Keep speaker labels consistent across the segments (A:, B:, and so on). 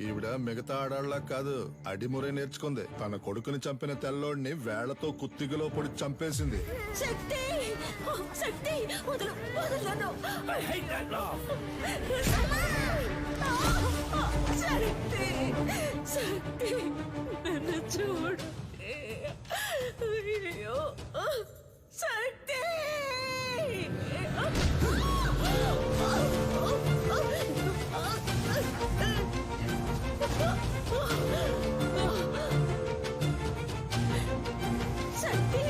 A: ఈవిడ మిగతా ఆడాళ్ళ కాదు, అడిమురే నేర్చుకుంది. తన కొడుకుని చంపిన తెల్లోడిని వేళ్లతో కుత్తిగలో పొడి చంపేసింది.
B: శక్తి శక్తి వదలు వదలను. శక్తి శక్తి నన్ను చూడు. అయ్యో శక్తి. శక్తి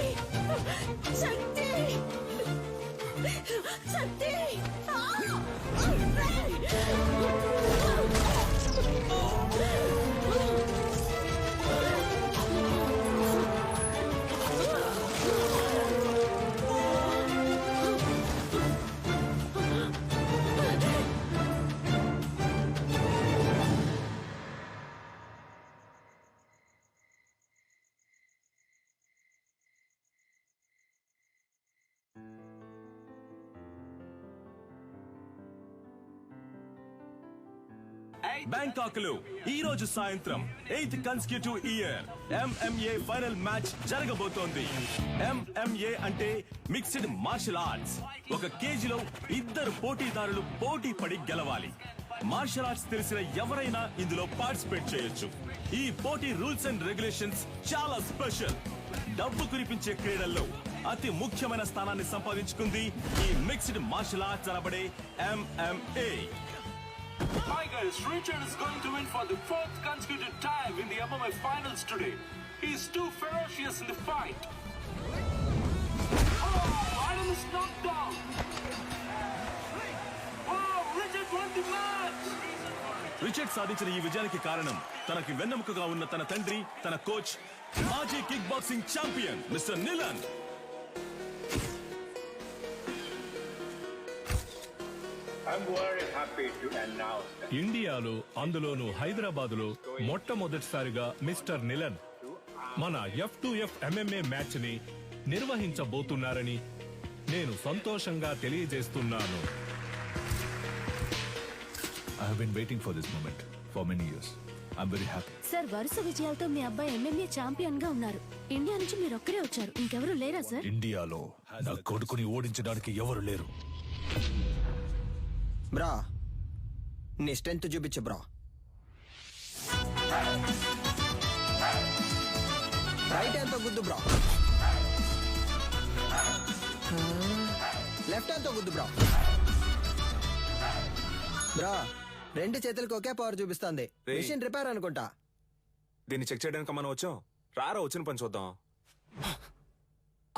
B: శక్తి శక్తి.
C: బ్యాంకాక్ లో ఈ రోజు సాయంత్రం 8th consecutive year MMA final match జరగబోతోంది. MMA అంటే మిక్స్డ్ మార్షల్ ఆర్ట్స్. ఒక కేజీలో ఇద్దరు పోటీదారులు పోటీ పడి గెలవాలి. మార్షల్ ఆర్ట్స్ తెలిసిన ఎవరైనా ఇందులో పార్టిసిపేట్ చేయొచ్చు. ఈ పోటీ రూల్స్ అండ్ రెగ్యులేషన్స్ చాలా స్పెషల్. డబ్బు కురిపించే క్రీడల్లో అతి ముఖ్యమైన స్థానాన్ని సంపాదించుకుంది ఈ మిక్స్డ్ మార్షల్ ఆర్ట్స్ అనబడే MMA.
D: Tigers, Richard is going to win for the 4th consecutive time in the MMA finals today. He's too ferocious in the fight. Oh, Adam is knocked down. Oh, Richard won the match.
C: Richard సాధించిన ఈ విజయానికి కారణం తనకి వెన్నెముకగా ఉన్న తన తండ్రి, తన coach, మాజీ కిక్ బాక్సింగ్ ఛాంపియన్ మిస్టర్ నిలన్.
E: ఇండియాలో, అందులోనూ హైదరాబాదులో మొట్టమొదటిసారిగా మిస్టర్ నిలన్ మన F2F MMA మ్యాచ్ ని నిర్వహించబోతున్నారని నేను సంతోషంగా తెలియజేస్తున్నాను.
F: I have been waiting for this moment for many years. I'm very happy.
B: Sir, వరుస విజయాలతో మీ అబ్బాయి MMA ఛాంపియన్ గా ఉన్నారు. ఇండియా నుంచి మీరు ఒక్కరే వచ్చారు, ఇంకెవరు లేరా సార్?
F: ఇండియాలో నా కొడుకుని ఓడించడానికి ఎవరు లేరు.
G: బ్రా, నీ స్ట్రెంత్ చూపించు బ్రా. రైట్ హ్యాండ్ తో గుద్దు బ్రా. లెఫ్ట్ హ్యాండ్ తో గుద్దు బ్రా. బ్రా, రెండు చేతులకు ఒకే పవర్ చూపిస్తుంది. మిషన్ రిపేర్ అనుకుంటా.
H: దీన్ని చెక్ చేయడానికి మనం వచ్చాం. రారా వచ్చిన పని చూద్దాం.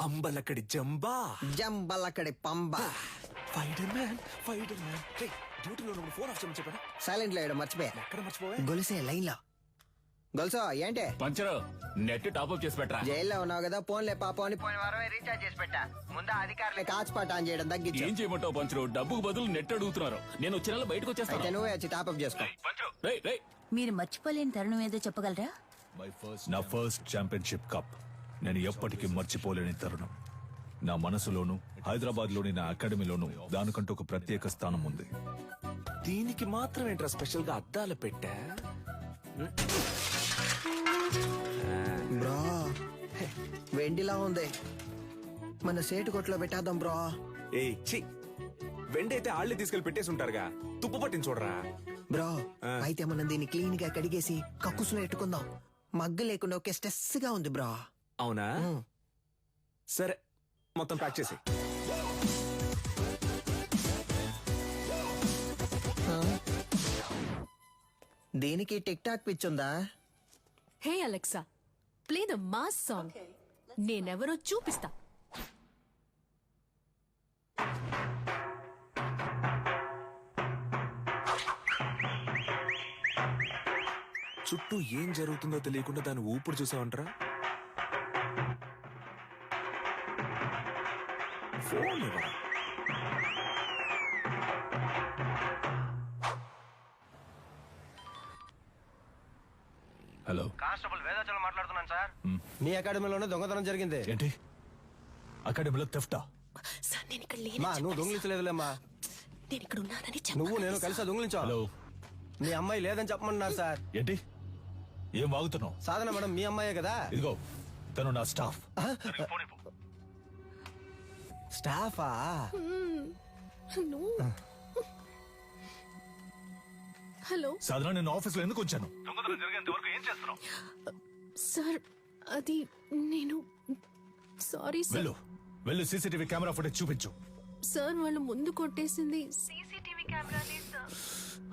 H: అంబలక్కడి జంబా,
G: జంబలక్కడి పంబ.
H: Fighter man, fighter man. డ్యూటీలో ఉన్నప్పుడు ఫోన్ ఆఫ్ చేయమని చెప్పాడా?
G: సైలెంట్ లో మర్చిపోయా.
H: ఎక్కడ మర్చిపోవా?
G: గొలుసే లైన్ లో. గొలుసా ఏంటే?
I: పంచరు నెట్ టాప్అప్ చేసి పెట్టరా.
G: జైల్లో ఉన్నావు కదా, ఫోన్లే పాపం అని పోయిన వారమే రీఛార్జ్ చేసి పెట్టా. ముందు అధికారులే కాచిపాట ఆన్ చేయడం తగ్గించు.
I: ఏం చేయమంటావు పంచరు? డబ్బుకు బదులు నెట్ అడుగుతున్నారు. నేను వచ్చే నెల బయటకు
G: అయితే
I: వచ్చేస్తాను.
G: నువ్వే వచ్చి టాప్అప్ చేసుకో.
B: మీరు మర్చిపోలేని తరుణం ఏదో చెప్పగలరా?
F: నా ఫస్ట్ ఛాంపియన్షిప్ కప్ నేను ఎప్పటికీ మర్చిపోలేని తరుణం. నా మనసులోను, హైదరాబాద్ లోని నా అకాడమీలోను దానికంటూ ఒక ప్రత్యేక స్థానం ఉంది.
H: దీనికి మాత్రం ఏంట్రా స్పెషల్ గా అద్దాలు పెట్టా?
G: బ్రో, వెండిలా ఉంది. మన సేటు కొట్లో పెట్టేద్దాం బ్రో.
H: ఏ చి, వెండైతే ఆళ్ళే తీసుకెళ్లి పెట్టేసి ఉంటారుగా. తుప్పు పట్టించి చూడరా.
G: బ్రో, అయితే మనం దీన్ని క్లీన్ గా కడిగేసి కక్కుసులో ఎట్టుకుందాం. మగ్గు లేకుండా ఒకే స్ట్రెస్ గా ఉంది బ్రో.
H: అవునా? సరే, మొత్తం ప్యాక్ చేసి.
G: దీనికి టిక్ టాక్ పిచ్చుందా?
J: Hey Alexa, play the mass song. నేనెవరో చూపిస్తా.
H: చుట్టూ ఏం జరుగుతుందో తెలియకుండా దాన్ని ఊపిరి చూసావంటరా. ఫోన్ ఇవ్వరా.
F: హలో,
K: కానిస్టేబుల్ వేదాచలం మాట్లాడుతున్నాను సార్.
G: మీ అకాడమీలోనే దొంగతనం జరిగింది.
F: ఏంటి? అకాడమీలో థెఫ్టా?
J: సార్, నేను ఇక్కడ
G: మా నువ్వు దొంగిలించలేదులేమ్మా.
J: నేను ఇక్కడ ఉన్నానని
G: నువ్వు నేను కలిసి దొంగిలించావు.
F: హలో,
K: మీ అమ్మాయి లేదని చెప్పమన్నారు సార్.
F: ఏంటి ఏం వాగుతున్నావు?
K: సాధన మేడం మీ అమ్మాయే కదా.
F: ఇదిగో తను నా స్టాఫ్.
K: స్టాఫా?
J: హలో
F: సాధారణ నేను ఆఫీస్లో ఎందుకు వచ్చాను?
J: సార్, అది నేను సారీ సార్.
F: వెళ్ళు వెళ్ళు సీసీటీవీ కెమెరా ఫుటేజ్ చూపించు.
J: సార్ వాళ్ళు ముందు కొట్టేసింది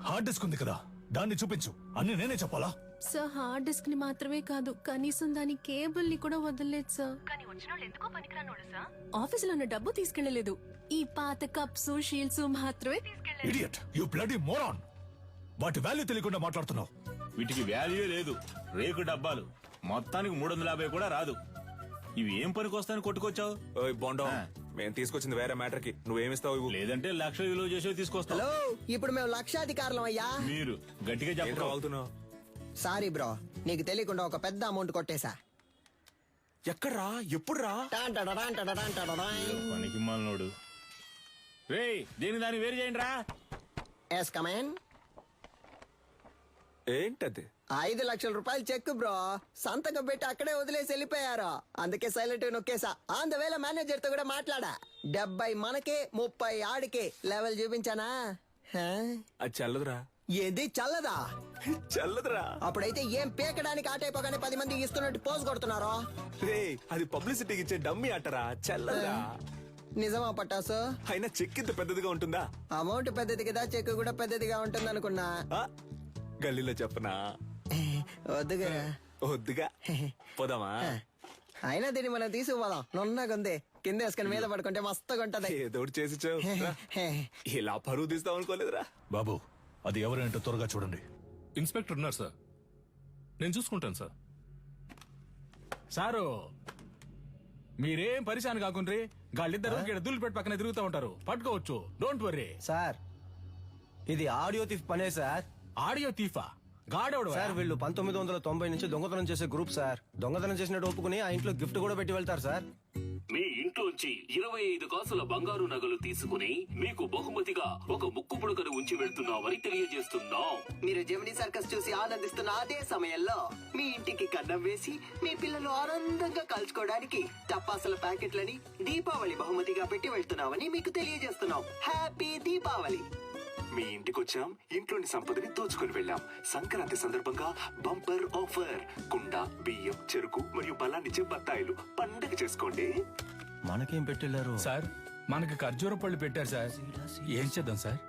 F: హార్డ్ డిస్క్ ఉంది కదా, దాన్ని చూపించు. అన్ని నేనే చెప్పాలా?
J: సార్ హార్డ్ డిస్క్ ని మాత్రమే కాదు, కనీసం దాని కేబుల్ ని కూడా వదలలేదు సార్. ఆఫీసులో ఉన్న డబ్బు తీసుకెళ్లలేదు, ఈ పాత కప్స్ షీల్డ్స్ మాత్రమే తీసుకెళ్లారు.
F: Idiot, you bloody moron. వాటి వాల్యూ తెలియకుండా మాట్లాడుతున్నావు.
C: వీటికి వాల్యూ లేదు, రేకు డబ్బాలు. మొత్తానికి 350 కూడా రాదు. ఇవి ఏం పనికి వస్తాయని కొట్టుకొచ్చావు?
H: ఓయ్ బోండా, మేము తీసుకొచ్చింది వేరే మ్యాటర్ కి. నువ్వేమిస్తావు ఇవ్వు.
C: లేదంటే 1,00,000 విలువ చేసేవి తీసుకొస్తావు.
G: హలో, ఇప్పుడు మేము లక్షాధికారులం అయ్యా.
C: మీరు గట్టిగా
H: ఏంట్రా
C: చెప్పరు.
H: వాగుతున్నావు?
G: సారీ బ్రో, నీకు తెలియకుండా ఒక పెద్ద అమౌంట్ కొట్టేశా.
H: ఎక్కడ్రా? ఎప్పుడురా?
C: పనికి మాలినోడు. రేయ్, దీని దాన్ని వేరు చేయండి రా.
G: Yes come on.
H: ఏంటది?
G: 5 లక్షల రూపాయలు చెక్ బ్రో, సంతకం పెట్టి అక్కడే వదిలేసి వెళ్ళిపోయారు. అందుకే సైలెంట్ నొక్కేసా. ఆన్ ద వేళ మేనేజర్ తో కూడా మాట్లాడా. 70 మనకే 30 ఆడికే లెవెల్ చూపించానా? హా?
H: అది చల్లదురా.
G: ఏంది చల్లదా?
H: చల్లదురా.
G: అప్పుడైతే ఏం పీకడానికి ఆటైపోగానే 10 మంది ఇస్తున్నట్టు పోజ్ కొడుతున్నారో.
H: రే, అది పబ్లిసిటీకి ఇచ్చే డమ్మీ అట్టరా, చల్లదురా.
G: నిజమా పట్టాసు?
H: అయినా చెక్ ఇంత పెద్దదిగా ఉంటుందా?
G: అమౌంట్ పెద్దది కదా, చెక్ కూడా పెద్దదిగా ఉంటుంది అనుకున్నా.
H: ఆ? గల్లీలో చెప్పనా?
G: వద్దుగా.
H: వద్దుగా. పోదామా?
G: అయినా దీన్ని మనం తీసుకుపోదాం. నున్నగుంది, కింద వేసుకుని మీద పడుకుంటే మస్తుగా ఉంటది.
H: ఏదో ఒకటి చేసి చావు. ఇలా పరువు తీస్తాం అనుకోలేదురా.
F: బాబు, అది ఎవరంటే త్వరగా చూడండి.
E: ఇన్స్పెక్టర్ ఉన్నారు సార్, నేను చూసుకుంటాను సార్.
I: సారు మీరేం పరిశాన్ కాకుండ్రి, గాళ్ళిద్దరు దుల్లు పెట్టి పక్కన తిరుగుతూ ఉంటారు, పట్టుకోవచ్చు. డోంట్ వర్రీ
K: సార్, ఇది ఆడియో థీఫ్ పనే సార్.
I: ఆడియో తీఫా? గాడెవడు
K: సార్ వీళ్ళు 1990 నుంచి దొంగతనం చేసే గ్రూప్ సార్. దొంగతనం చేసినట్టు ఒప్పుకుని ఆ ఇంట్లో గిఫ్ట్ కూడా పెట్టి వెళ్తారు సార్.
D: మీ ఇంట్లోంచి 25 కాసుల బంగారు నగలు తీసుకుని మీకు బహుమతిగా ఒక ముక్కు పుడకను ఉంచి వెళ్తున్నామని తెలియజేస్తున్నాం.
G: మీరు జెమినీ సర్కస్ చూసి ఆనందిస్తున్న అదే సమయంలో మీ ఇంటికి కన్నం వేసి మీ పిల్లలు ఆనందంగా కలుసుకోవడానికి టపాసుల ప్యాకెట్లని దీపావళి బహుమతిగా పెట్టి వెళ్తున్నామని మీకు తెలియజేస్తున్నాం. హ్యాపీ దీపావళి.
D: మీ ఇంటికి వచ్చాం, ఇంట్లోని సంపదని దోచుకుని వెళ్ళాం. సంక్రాంతి సందర్భంగా బంపర్ ఆఫర్. కుండ, బియ్యం, చెరుకు మరియు బలాన్నిచ్చే బత్తాయిలు. పండగ చేసుకోండి.
K: మనకేం పెట్టెళ్ళారు
I: సార్? మనకి ఖర్జూర పళ్ళు పెట్టారు సార్. ఏం చేద్దాం సార్?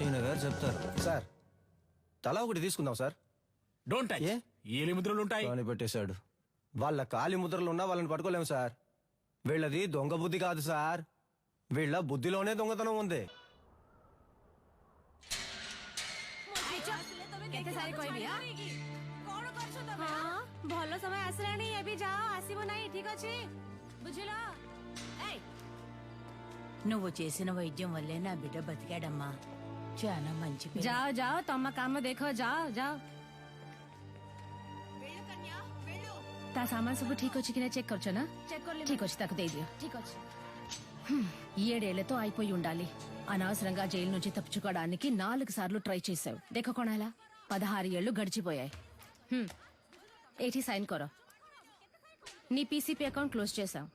K: ఈయన గారు చెప్తారు సార్. తలా ఒకటి తీసుకుందాం సార్.
I: Don't touch.
K: ఏ?
I: ఏలి ముద్రలు ఉంటాయి.
K: అని పెట్టేశాడు. వాళ్ళ కాలి ముద్రలు ఉన్నా వాళ్ళని పట్టుకోలేము సార్. వీళ్ళది దొంగ బుద్ధి కాదు సార్, వీళ్ళ బుద్ధిలోనే దొంగతనం ఉంది.
B: ଭଲ ସମୟ ଆସିଲାଣି, ଏବେ ଯାଅ, ଆସିବ ନାହିଁ, ଠିକ ଅଛି? ବୁଝିଲ?
L: నువ్వు చేసిన వైద్యం వల్లే నా బిడ్డ బతికాడమ్మా. చాలా మంచి పిల్ల.
B: ଯାଅ ଯାଅ, ତମ କାମ ଦେଖ, ଯାଅ ଯାଅ. ତା ସାମାନ ସବୁ ଠିକ ଅଛି କି ନା చెక్ କରୁଛ ନା? ଠିକ ଅଛି, ତାକୁ ଦେଇଦିଅ. ଠିକ ଅଛି. 7 ఏళ్లతో అయిపోయి ఉండాలి. అనవసరంగా జైలు నుంచి తప్పించుకోవడానికి 4 సార్లు ట్రై చేశావు. దేఖ కొనాలా, 16 ఏళ్లు గడిచిపోయాయి. ఏటి సైన్ కొరో. నీ పీసీపీ అకౌంట్ క్లోజ్ చేశాం.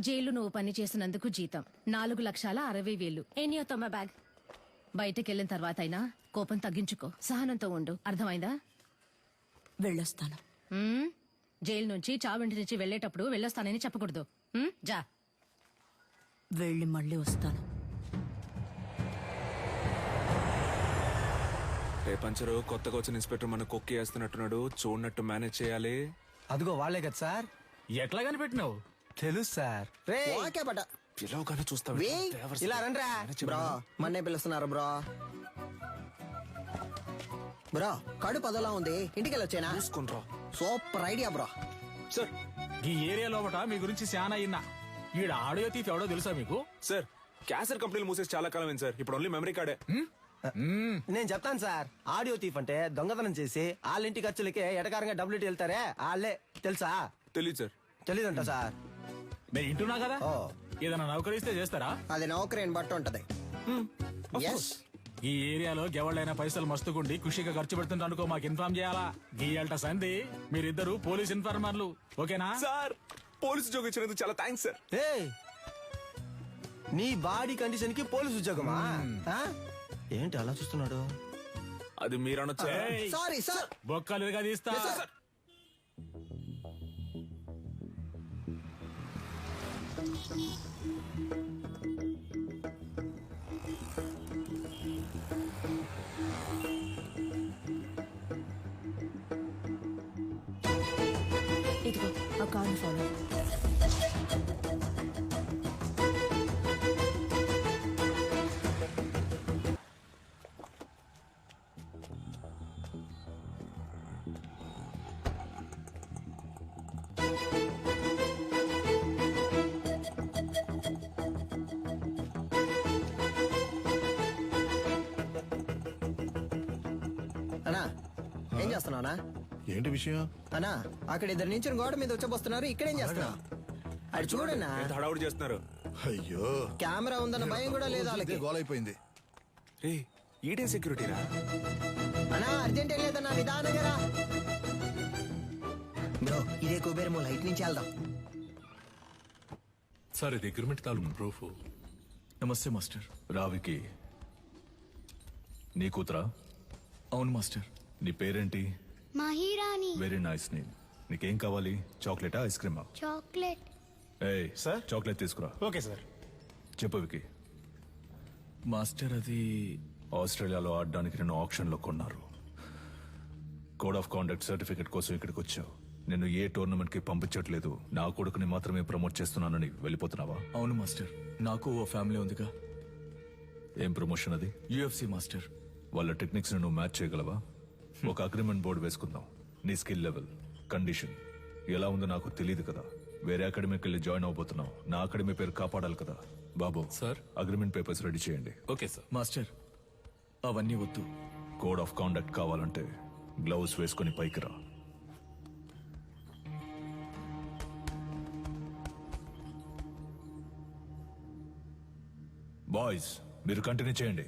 B: జైలు నువ్వు పని చేసినందుకు జీతం 4,60,000. ఎనియో తొమ్మ బ్యాగ్. బయటకెళ్ళిన తర్వాత అయినా కోపం తగ్గించుకో, సహనంతో ఉండు, అర్థమైందా?
L: వెళ్ళొస్తాను.
B: జైలు నుంచి చావింటి నుంచి వెళ్ళేటప్పుడు వెళ్ళొస్తానని చెప్పకూడదు. జా.
L: వెళ్ళి మళ్ళీ వస్తాను.
H: రే పంచరు, కొత్తగా వచ్చిన ఇన్స్పెక్టర్ మన కొక్కి వేస్తున్నట్టున్నాడు. చూడనట్టు మేనేజ్ చేయాలి.
K: అదిగో వాళ్ళే కదా సార్.
I: ఎట్లా కనిపెట్టినావు?
K: తెలుసు సార్.
G: ఓకే పట.
H: పిలవగానే చూస్తావు.
G: ఇలా రండ్రా బ్రో, మన్నే పిలుస్తున్నారు బ్రో. బ్రో, కడుపు అదోలా ఉంది, ఇంటికి వెళ్ళొచ్చేనా?
H: చూసుకుంట్రా.
G: Super idea bro.
H: సార్,
I: ఈ ఏరియా లోపట మీ గురించి చాలా అయినా. ఈడ ఆడియో తీఫ్ ఎవడో తెలుసా మీకు?
H: సార్, క్యాసెట్ కంపెనీలు మూసేసి చాలా కాలం అయింది సార్. ఇప్పుడు ఓన్లీ మెమరీ కార్డే.
K: నేను చెప్తాను సార్. ఆడియో తీఫ్ అంటే దొంగతనం చేసి వాళ్ళ ఇంటి ఖర్చులకే ఎటకారంగా డబ్బులు వెళ్తారే వాళ్ళే. తెలుసా?
H: తెలీదు సార్.
K: తెలీదంట సార్.
I: నేను ఇంటున్నా కదా, ఏదైనా నౌకరిస్తే చేస్తారా?
G: అది నౌకరీని బట్టి ఉంటది.
I: ఈ ఏరియాలో ఎవళ్ళైనా పైసలు మస్తుకుండి ఖుషిగా ఖర్చు పెడుతుంటే అనుకో మాకు ఇన్ఫార్మ్ చేయాలా గీయాలట సంధి మీరిద్దరు పోలీస్ ఇన్ఫార్మర్లు ఓకేనా
H: సార్ పోలీసు ఉద్యోగం ఇచ్చినందుకు చాలా థ్యాంక్స్ సార్.
K: ఏయ్, నీ బాడీ కండిషన్ కి పోలీసు ఉద్యోగమా? ఆ? ఏంటి అలా చూస్తున్నాడు?
H: అది మీరు అనొచ్చా?
I: ఏయ్,
K: సారీ సార్.
I: బొక్కలుగా తీస్తా.
B: ఇదిగో ఆ కార్ని ఫాలో.
K: అన్నా ఏం చేస్తున్నావునా?
A: ఏంటి విషయం?
K: అన్నా అక్కడ ఇద్దరు నుంచి గోడ మీద వచ్చబోస్తున్నారు. ఇక్కడేం చేస్తున్నావు? అది చూడన్నా,
H: ఎంత హడావుడి చేస్తున్నారు.
A: అయ్యో,
K: కెమెరా ఉందన్న భయం కూడా లేదు వాళ్ళకి.
A: గోలైపోయింది.
H: రే ఈడేం సెక్యూరిటీరా?
K: అన్నా అర్జెంట్ ఏం లేదన్నా, నిదానంగా రా. బ్రో ఇదే కుబేరమో, లైట్ నుంచి వెళ్దాం.
E: సార్ ఇది అగ్రిమెంట్ తాలూకు ప్రూఫ్.
I: నమస్తే మాస్టర్.
F: రావికి నీ కూతురా?
I: అవును మాస్టర్.
F: నీ పేరేంటి?
M: మహిరాణి.
F: Very nice name. నీకేం కావాలి? చాక్లెటా, ఐస్ క్రీమా?
M: చాక్లెట్.
F: ఏయ్ సార్, చాక్లెట్ తీసుకురా.
I: Okay sir.
F: చెప్పు వికి.
I: మాస్టర్ అది
F: ఆస్ట్రేలియాలో ఆడడానికి నిన్ను ఆప్షన్ లో కొన్నారు. కోడ్ ఆఫ్ కాండక్ట్ సర్టిఫికెట్ కోసం ఇక్కడికి వచ్చావు. నిన్ను ఏ టోర్నమెంట్ కి పంపించట్లేదు, నా కొడుకుని మాత్రమే ప్రమోట్ చేస్తున్నానని వెళ్ళిపోతున్నావా?
I: అవును మాస్టర్. నాకు ఓ ఫ్యామిలీ ఉందిగా.
F: ఏం ప్రమోషన్ అది?
I: UFC master.
F: వాళ్ళ టెక్నిక్స్ ని నువ్వు మ్యాచ్ చేయగలవా? ఒక అగ్రిమెంట్ బోర్డు వేసుకుందాం. నీ స్కిల్ లెవెల్, కండిషన్ ఎలా ఉందో నాకు తెలియదు కదా. వేరే అకాడమీకి వెళ్ళి జాయిన్ అవబోతున్నావు. నా అకాడమీ పేరు కాపాడాలి కదా. బాబు
E: సార్.
F: అగ్రిమెంట్ పేపర్స్ రెడీ చేయండి.
E: Okay sir.
I: మాస్టర్ అవన్నీ వద్దు.
F: కోడ్ ఆఫ్ కాండక్ట్ కావాలంటే గ్లౌస్ వేసుకొని పైకి రా. బాయ్స్ మీరు కంటిన్యూ చేయండి.